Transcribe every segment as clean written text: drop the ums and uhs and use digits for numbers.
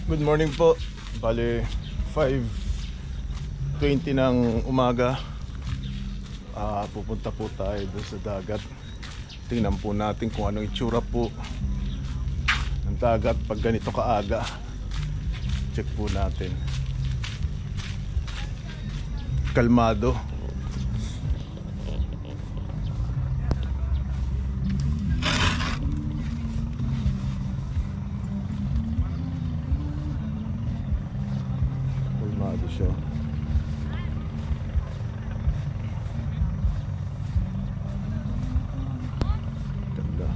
Good morning po. Bale, 5:20 ng umaga. Pupunta po tayo doon sa dagat. Tingnan po natin kung anong itsura po ng dagat pag ganito kaaga. Check po natin. Kalmado. Kalmado siya. Ganda.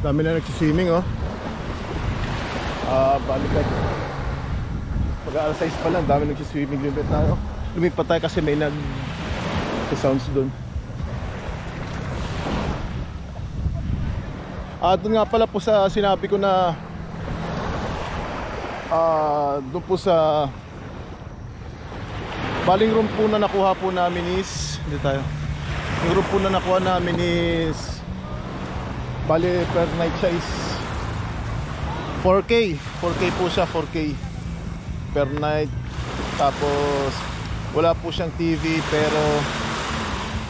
Dami na nagsiswimming, oh. Balikan. Pag alas 6 pa lang, dami nagsiswimming. Lumipat tayo. Lumipat tayo kasi may sounds doon. Doon nga pala po sa sinabi ko na doon po sa baling room po na nakuha po namin is hindi tayo. Yung room po na nakuha namin is bali per night siya is 4K po siya, 4K per night. Tapos wala po siyang TV pero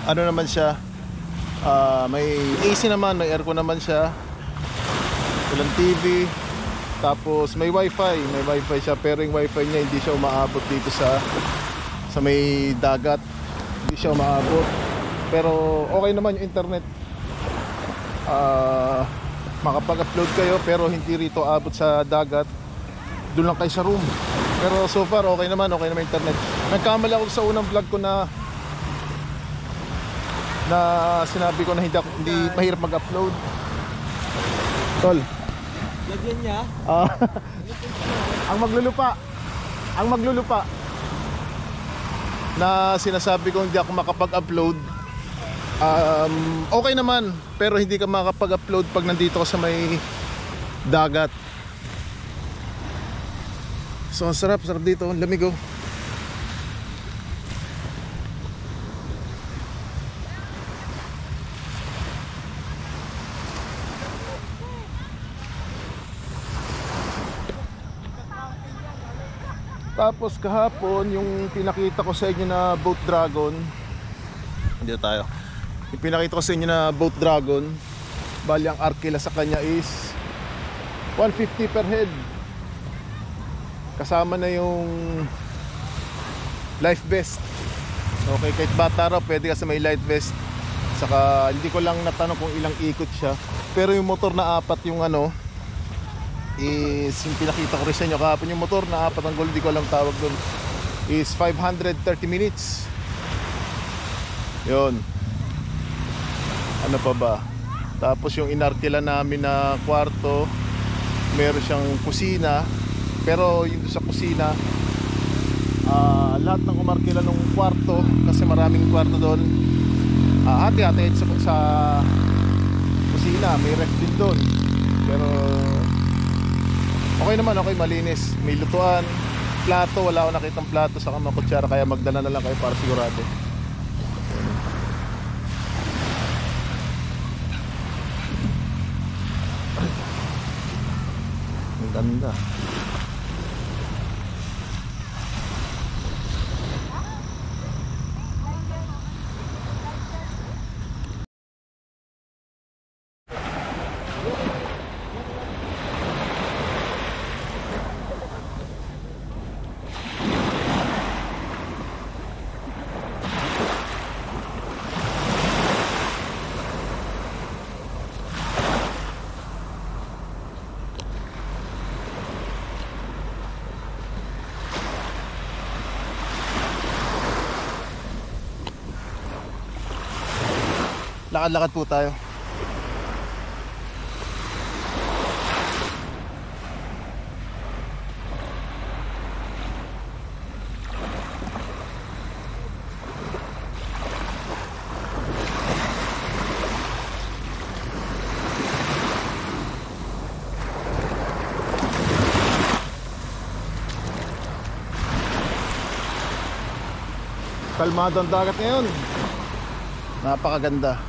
ano naman siya, may AC naman, may aircon naman siya. Walang TV. Tapos may wifi siya pero yung wifi niya hindi siya umaabot dito sa may dagat. Hindi siya umaabot. Pero okay naman yung internet. Makapag-upload kayo pero hindi rito abot sa dagat. Doon lang kayo sa room. Pero so far okay naman internet. Nagkamali ako sa unang vlog ko na sinabi ko na hindi mahirap mag-upload. Tol, lagyan niya. ang maglulupa na sinasabi ko hindi ako makapag-upload. Okay naman pero hindi ka makapag-upload pag nandito ka sa may dagat. So ang sarap dito, ang lamig, oh. Tapos kahapon yung pinakita ko sa inyo na boat dragon. Dito tayo. Yung pinakita ko sa inyo na boat dragon, bali ang arkila sa kanya is 150 per head. Kasama na yung life vest. Okay, kahit bata raw pwede ka sa may life vest. Saka hindi ko lang natanong kung ilang ikot siya. Pero yung motor na apat yung is yung pinakita ko rin sa inyo kahapon. Yung motor na apat ang gold, hindi ko alam tawag doon, is 530 minutes. Yun. Ano pa ba? Tapos yung inarkila namin na kwarto, meron siyang kusina. Pero yung sa kusina, lahat ng umarkila ng kwarto, kasi maraming kwarto doon, hati-hati sa kusina. May ref din doon. Pero okay naman, okay, malinis. May lutuan, plato, wala akong nakitang plato sa mga kutsara, kaya magdala na lang kayo para sigurado. Ang ganda. Lakad-lakad po tayo. Kalmado ang dagat ngayon. Napakaganda.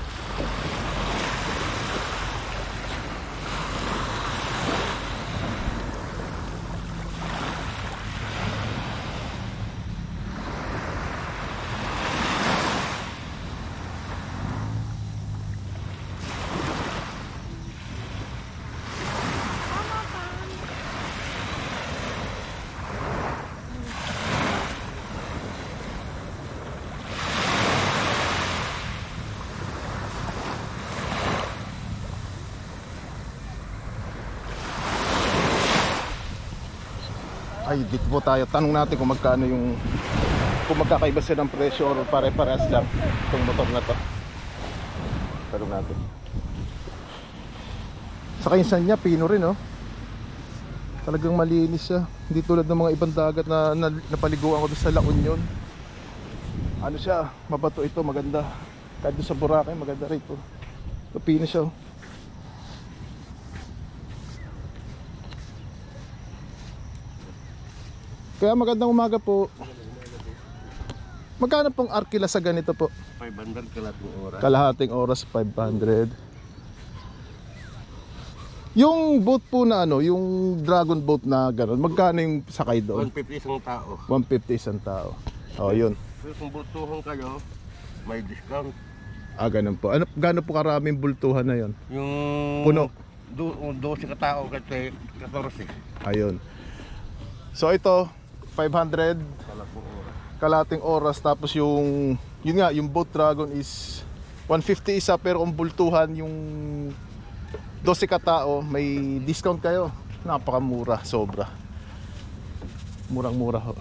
Ay, dito po tayo. Tanong natin kung magkano yung, kung magkakaiba sila ng presyo or pare-parehas lang itong motor na to. Tanong natin. Sa kainsan niya, pino rin, oh. Talagang malinis siya. Hindi tulad ng mga ibang dagat na napaliguan ko doon sa La Union. Ano siya, mabato ito, maganda. Kahit doon sa Boracay, maganda rito. Ito, pino siya, oh. Kaya magandang umaga po. Magkano pong arkila sa ganito po? 500 kalahating oras. Kalahating oras 500. Yung boat po na ano, yung dragon boat na gano'n, magkano yung sakay doon? 150 isang tao. 150 isang tao. Oh, yun. Pero kung butuhan kayo, may discount. Ah, ganun po. Ano, gano'n po karaming bultuhan na yun? Yung Puno. 12 katao kasi 14. Ayun. So ito, 500 kalating oras. Tapos yung, yun nga, yung boat dragon is 150 isa. Pero kung bultuhan yung 12 katao, may discount kayo. Napakamura, sobra. Murang-mura ho.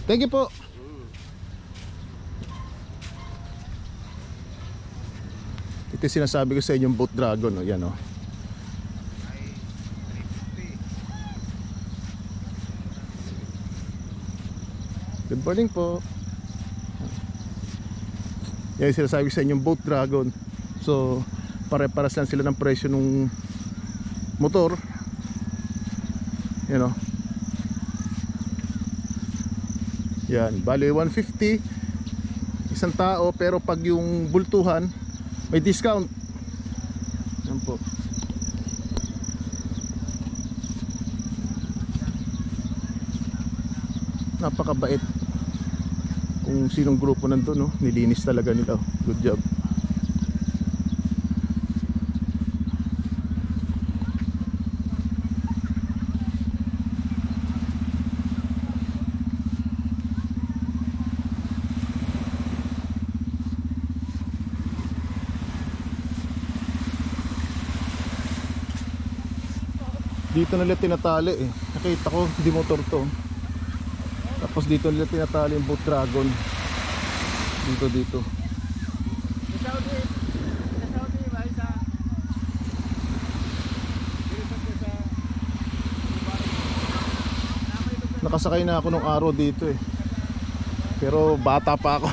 Thank you po. Ito yung sinasabi ko sa inyong boat dragon, oh. Yan, oh. Good morning po. Yan yung sinasabi ko sa inyong boat dragon. So pare-paras lang sila ng presyo nung motor. Yan, oh. Yan, bali 150 isang tao, pero pag yung bultuhan may discount. Yan po. Napakabait. Kung sinong grupo nandun, no? Nilinis talaga nila. Good job. Dito nila tinatali eh. Nakita ko, di motor to. Tapos dito nila tinatali yung boat dragon. Dito. Nakasakay na ako nung araw dito eh. Pero bata pa ako.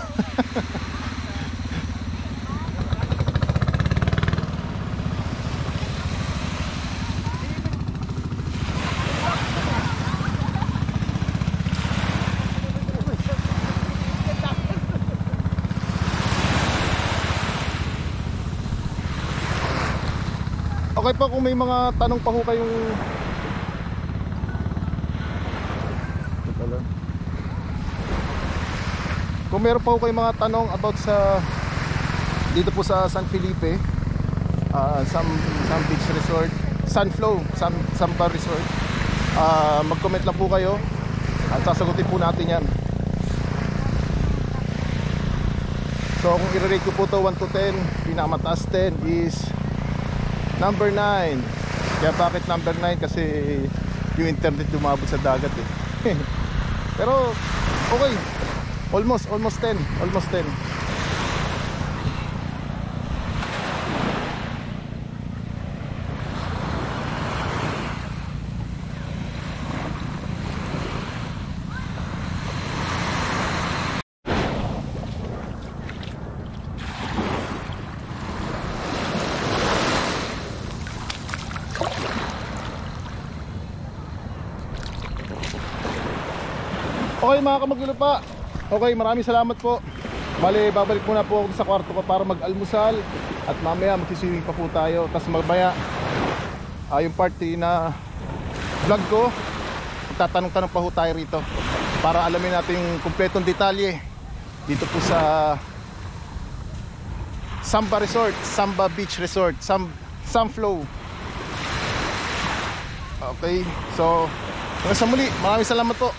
Okay pa kung may mga tanong pa ho kayong kung meron pa ho kayong mga tanong about sa dito po sa San Felipe, Sam Beach Resort, Sunflow, Samba Resort, mag-comment lang po kayo at sasagutin po natin yan. So kung i-rate ko po to 1 to 10, pinakamataas 10 is number 9. Kaya bakit number 9? Kasi yung internet lumabot sa dagat eh. Pero okay. Almost 10. Almost 10. Okay mga kamaglupa, okay, maraming salamat po. Bale, babalik muna po ako sa kwarto ko para mag-almusal. At mamaya magsiswimming pa po tayo. Tapos mamaya yung party na vlog ko, tatanong-tanong pa po tayo rito para alamin natin yung kumpletong detalye dito po sa Samba Resort, Samba Beach Resort, Sunflow. Okay, so hanggang sa muli, maraming salamat po.